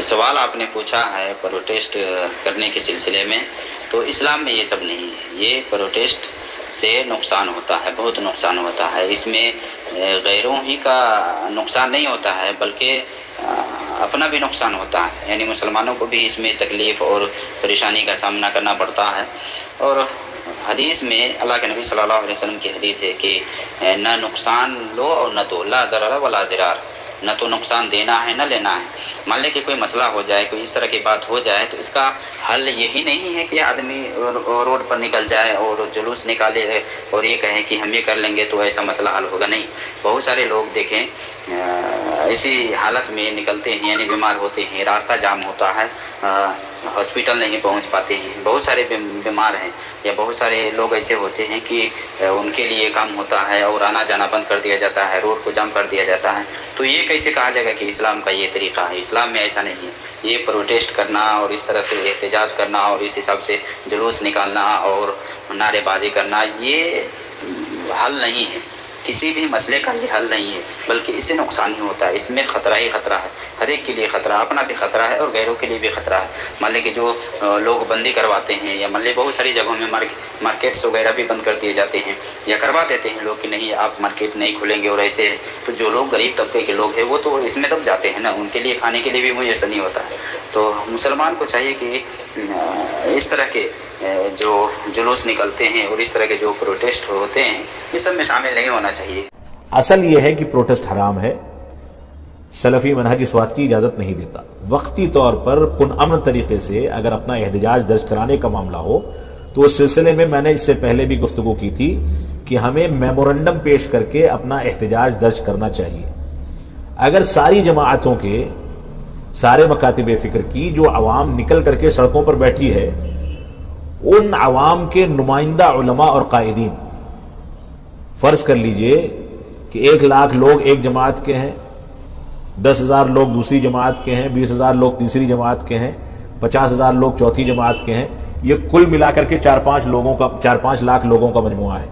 سوال آپ نے پوچھا ہے پروٹیسٹ کرنے کے سلسلے میں، تو اسلام میں یہ سب نہیں ہے۔ یہ پروٹیسٹ سے نقصان ہوتا ہے، بہت نقصان ہوتا ہے۔ اس میں غیروں ہی کا نقصان نہیں ہوتا ہے بلکہ اپنا بھی نقصان ہوتا ہے، یعنی مسلمانوں کو بھی اس میں تکلیف اور پریشانی کا سامنا کرنا پڑتا ہے۔ اور حدیث میں اللہ کے نبی صلی اللہ علیہ وسلم کی حدیث ہے کہ نہ نقصان لو اور نہ دو، لا ضرر ولا ضرار، نہ تو نقصان دینا ہے نہ لینا ہے۔ مان لے کہ کوئی مسئلہ ہو جائے، کوئی اس طرح کی بات ہو جائے، تو اس کا حل یہی نہیں ہے کہ آدمی روڈ پر نکل جائے اور جلوس نکالے اور یہ کہیں کہ ہم یہ کر لیں گے تو ایسا مسئلہ حل ہوگا۔ نہیں، بہت سارے لوگ دیکھیں ایسی حالت میں نکلتے ہیں، یعنی بیمار ہوتے ہیں، راستہ جام ہوتا ہے، ہاسپٹل نہیں پہنچ پاتے ہیں، بہت سارے بیمار ہیں، یا بہت سارے لوگ ایسے ہوتے ہیں کہ ان کے لیے کام ہوتا ہے اور آنا جانا بند کر دیا جاتا ہے، روڈ کو جام کر دیا جاتا ہے۔ تو یہ کیسے کہا جائے گا کہ اسلام کا یہ طریقہ ہے؟ اسلام میں ایسا نہیں ہے۔ یہ پروٹیسٹ کرنا اور اس طرح سے احتجاج کرنا اور اس حساب سے جلوس نکالنا اور نعرے بازی کرنا، یہ حل نہیں ہے، کسی بھی مسئلے کا یہ حل نہیں ہے، بلکہ اس سے نقصان ہی ہوتا ہے۔ اس میں خطرہ ہی خطرہ ہے، ہر ایک کے لیے خطرہ، اپنا بھی خطرہ ہے اور غیروں کے لیے بھی خطرہ ہے۔ مان لیں کہ جو لوگ بندی کرواتے ہیں، یا مان لیں بہت ساری جگہوں میں مارکیٹس وغیرہ بھی بند کر دیے جاتے ہیں، یا کروا دیتے ہیں لوگ کہ نہیں آپ مارکیٹ نہیں کھولیں گے اور ایسے، تو جو لوگ غریب طبقے کے لوگ ہیں وہ تو اس میں دب جاتے ہیں نا، ان کے لیے کھانے کے لیے بھی میسر نہیں ہوتا ہے۔ تو مسلمان کو چاہیے کہ اس طرح کے جو جلوس نکلتے ہیں اور اس طرح کے جو پروٹیسٹ ہوتے ہیں، یہ سب میں شامل نہیں ہونا چاہیے۔ اصل یہ ہے کہ پروٹیسٹ حرام ہے، سلفی منہج اس بات کی اجازت نہیں دیتا۔ وقتی طور پر پرامن طریقے سے اگر اپنا احتجاج درج کرانے کا معاملہ ہو تو اس سلسلے میں نے اس سے پہلے بھی گفتگو کی تھی کہ ہمیں میمورنڈم پیش کر کے اپنا احتجاج درج کرنا چاہیے۔ اگر ساری جماعتوں کے، سارے مکاتب فکر کی جو عوام نکل کر کے سڑکوں پر بیٹھی ہے، ان عوام کے نمائندہ علماء اور قائدین، فرض کر لیجئے کہ 1,00,000 لوگ ایک جماعت کے ہیں، 10,000 لوگ دوسری جماعت کے ہیں، 20,000 لوگ تیسری جماعت کے ہیں، 50,000 لوگ چوتھی جماعت کے ہیں، یہ کل ملا کر کے 4-5 لاکھ لوگوں کا مجموعہ ہے۔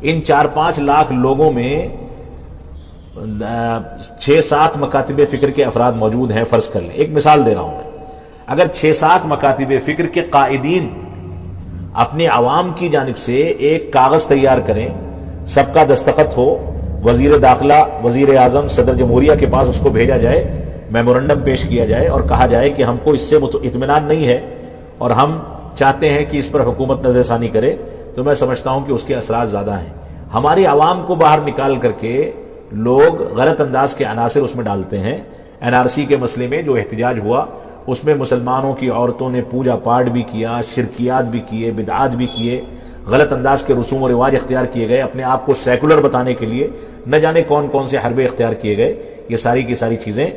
ان 4-5 لاکھ لوگوں میں 6-7 مکاتب فکر کے افراد موجود ہیں، فرض کر لیں، ایک مثال دے رہا ہوں میں۔ اگر 6-7 مکاتب فکر کے قائدین اپنے عوام کی جانب سے ایک کاغذ تیار کریں، سب کا دستخط ہو، وزیر داخلہ، وزیر اعظم، صدر جمہوریہ کے پاس اس کو بھیجا جائے، میمورنڈم پیش کیا جائے اور کہا جائے کہ ہم کو اس سے اطمینان نہیں ہے اور ہم چاہتے ہیں کہ اس پر حکومت نظر ثانی کرے، تو میں سمجھتا ہوں کہ اس کے اثرات زیادہ ہیں۔ ہماری عوام کو باہر نکال کر کے لوگ غلط انداز کے عناصر اس میں ڈالتے ہیں۔ NRC کے مسئلے میں جو احتجاج ہوا، اس میں مسلمانوں کی عورتوں نے پوجا پاٹ بھی کیا، شرکیات بھی کیے، بدعات بھی کیے، غلط انداز کے رسوم و رواج اختیار کیے گئے، اپنے آپ کو سیکولر بتانے کے لیے نہ جانے کون کون سے حربے اختیار کیے گئے۔ یہ ساری کی ساری چیزیں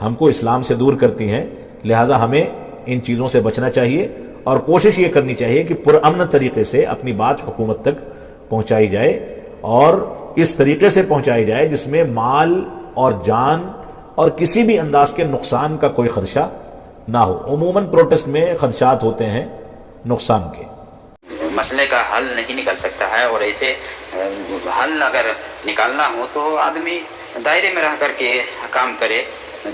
ہم کو اسلام سے دور کرتی ہیں، لہٰذا ہمیں ان چیزوں سے بچنا چاہیے اور کوشش یہ کرنی چاہیے کہ پرامن طریقے سے اپنی بات حکومت تک پہنچائی جائے، اور اس طریقے سے پہنچائی جائے جس میں مال اور جان اور کسی بھی انداز کے نقصان کا کوئی خدشہ نہ ہو۔ عموماً پروٹیسٹ میں خدشات ہوتے ہیں نقصان کے۔ مسئلے کا حل نہیں نکل سکتا ہے، اور ایسے حل اگر نکالنا ہو تو آدمی دائرے میں رہ کر کے کام کرے۔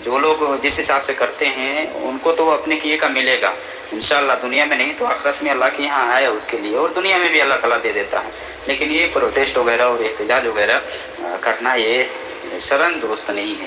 جو لوگ جس حساب سے کرتے ہیں ان کو تو اپنے کیے کا ملے گا انشاءاللہ، دنیا میں نہیں تو آخرت میں اللہ کے یہاں ہے اس کے لیے، اور دنیا میں بھی اللہ تعالیٰ دے دیتا ہے۔ لیکن یہ پروٹیسٹ وغیرہ اور احتجاج وغیرہ کرنا یہ شرعاً درست نہیں ہے۔